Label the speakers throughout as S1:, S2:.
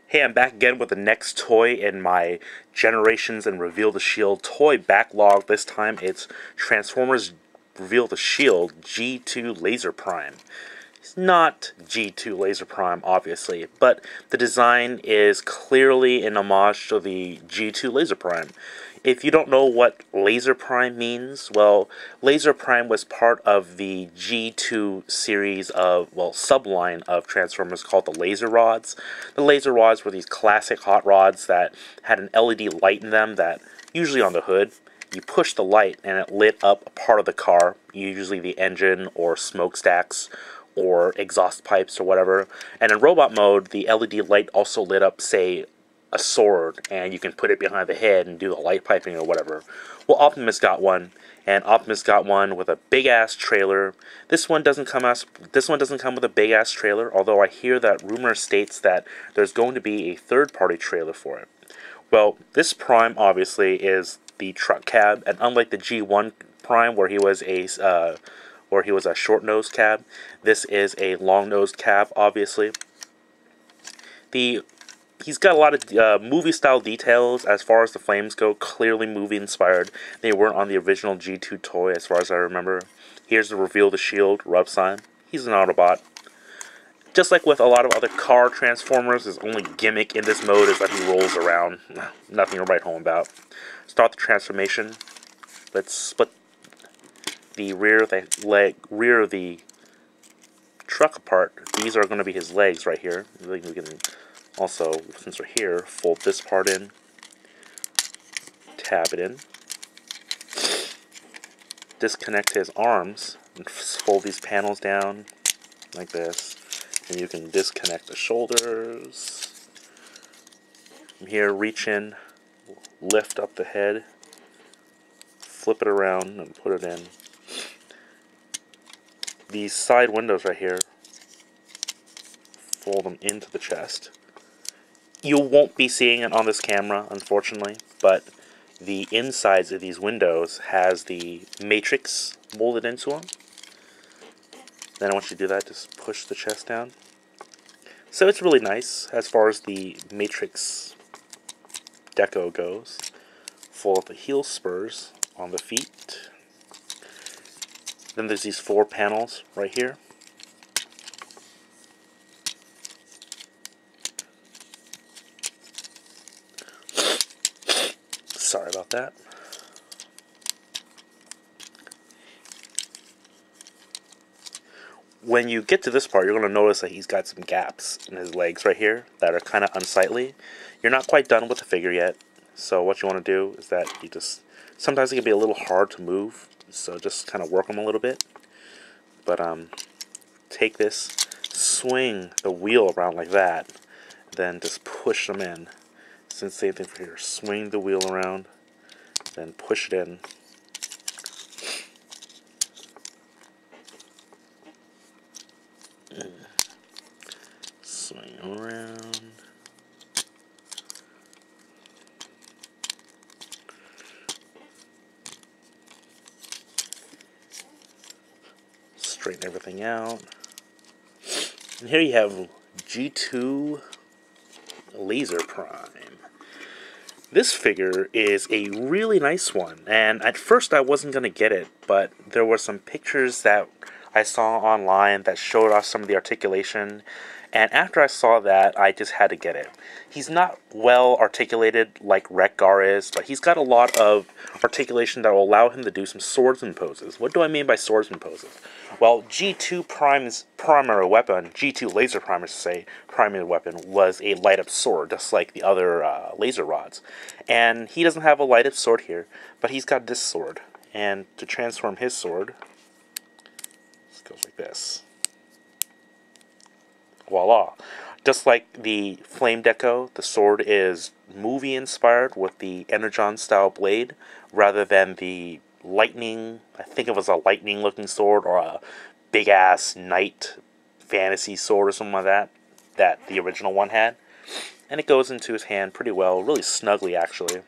S1: Hey, I'm back again with the next toy in my Generations and Reveal the Shield toy backlog. This time it's Transformers Reveal the Shield G2 Laser Prime. It's not G2 Laser Prime, obviously, but the design is clearly an homage to the G2 Laser Prime. If you don't know what Laser Prime means, well, Laser Prime was part of the G2 series of, well, subline of Transformers called the Laser Rods. The Laser Rods were these classic hot rods that had an LED light in them that, usually on the hood, you push the light and it lit up a part of the car, usually the engine or smokestacks or exhaust pipes or whatever. And in robot mode, the LED light also lit up, say, a sword, and you can put it behind the head and do the light piping or whatever. Well, Optimus got one, and Optimus got one with a big ass trailer. This one doesn't come with a big ass trailer, although I hear that rumor states that there's going to be a third-party trailer for it. Well, this Prime obviously is the truck cab, and unlike the G1 Prime where he was a short-nosed cab, this is a long-nosed cab, obviously. He's got a lot of movie-style details as far as the flames go, clearly movie-inspired. They weren't on the original G2 toy, as far as I remember. Here's the Reveal the Shield rub sign. He's an Autobot. Just like with a lot of other car Transformers, his only gimmick in this mode is that he rolls around. Nothing to write home about. Start the transformation. Let's split the rear of the truck apart. These are going to be his legs right here. We can also, since we're here, fold this part in, tab it in, disconnect his arms, and fold these panels down like this. And you can disconnect the shoulders. From here, reach in, lift up the head, flip it around, and put it in. These side windows right here, fold them into the chest. You won't be seeing it on this camera, unfortunately, but the insides of these windows has the matrix molded into them. Then once you do that, just push the chest down. So it's really nice as far as the matrix deco goes. Fold up the heel spurs on the feet. Then there's these 4 panels right here. Sorry about that. When you get to this part, you're going to notice that he's got some gaps in his legs right here that are kind of unsightly. You're not quite done with the figure yet, so what you want to do is that you just... Sometimes it can be a little hard to move, so just kind of work them a little bit. But take this, swing the wheel around like that, then just push them in. It's the same thing for here. Swing the wheel around, then push it in. Swing around. Straighten everything out. And here you have G2 Laser Prime. This figure is a really nice one, and at first I wasn't going to get it, but there were some pictures that I saw online that showed off some of the articulation, and after I saw that, I just had to get it. He's not well articulated like Wreck Gar is, but he's got a lot of articulation that will allow him to do some swordsman poses. What do I mean by swordsman poses? Well, G2 Prime's primary weapon, G2 Laser Prime, I should say, primary weapon, was a light-up sword, just like the other laser rods. And he doesn't have a light-up sword here, but he's got this sword. And to transform his sword, it goes like this. Voila. Just like the Flame Deco, the sword is movie-inspired with the Energon-style blade, rather than the lightning, I think it was a lightning-looking sword, or a big-ass knight fantasy sword or something like that, that the original one had. And it goes into his hand pretty well, really snugly, actually.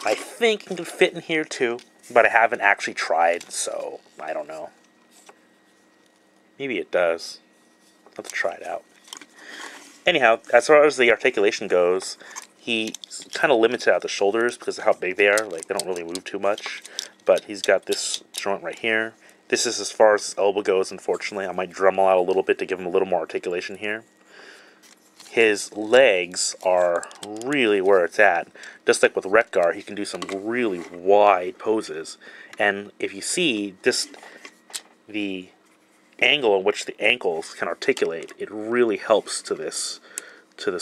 S1: I think it can fit in here, too, but I haven't actually tried, so I don't know. Maybe it does. Let's try it out. Anyhow, as far as the articulation goes, he's kind of limited at the shoulders because of how big they are. Like, they don't really move too much. But he's got this joint right here. This is as far as his elbow goes, unfortunately. I might Dremel out a little bit to give him a little more articulation here. His legs are really where it's at. Just like with Wreck Gar, he can do some really wide poses. And if you see this, the angle in which the ankles can articulate, it really helps to this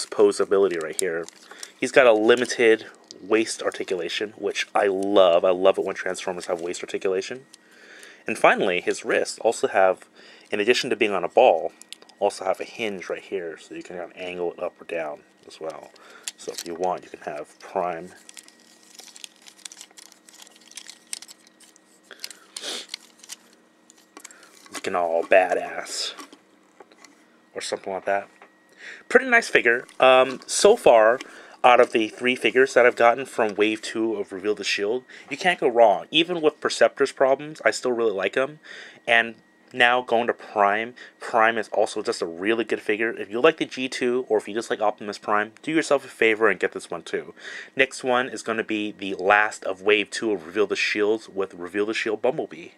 S1: pose ability right here. He's got a limited waist articulation, which I love. I love it when Transformers have waist articulation. And finally, his wrists also have, in addition to being on a ball, also have a hinge right here, so you can kind of angle it up or down as well. So if you want, you can have Prime looking all badass, or something like that. Pretty nice figure. So far, out of the 3 figures that I've gotten from Wave 2 of Reveal the Shield, you can't go wrong. Even with Perceptor's problems, I still really like him. And now going to Prime, Prime is also just a really good figure. If you like the G2, or if you just like Optimus Prime, do yourself a favor and get this one too. Next one is going to be the last of Wave 2 of Reveal the Shields with Reveal the Shield Bumblebee.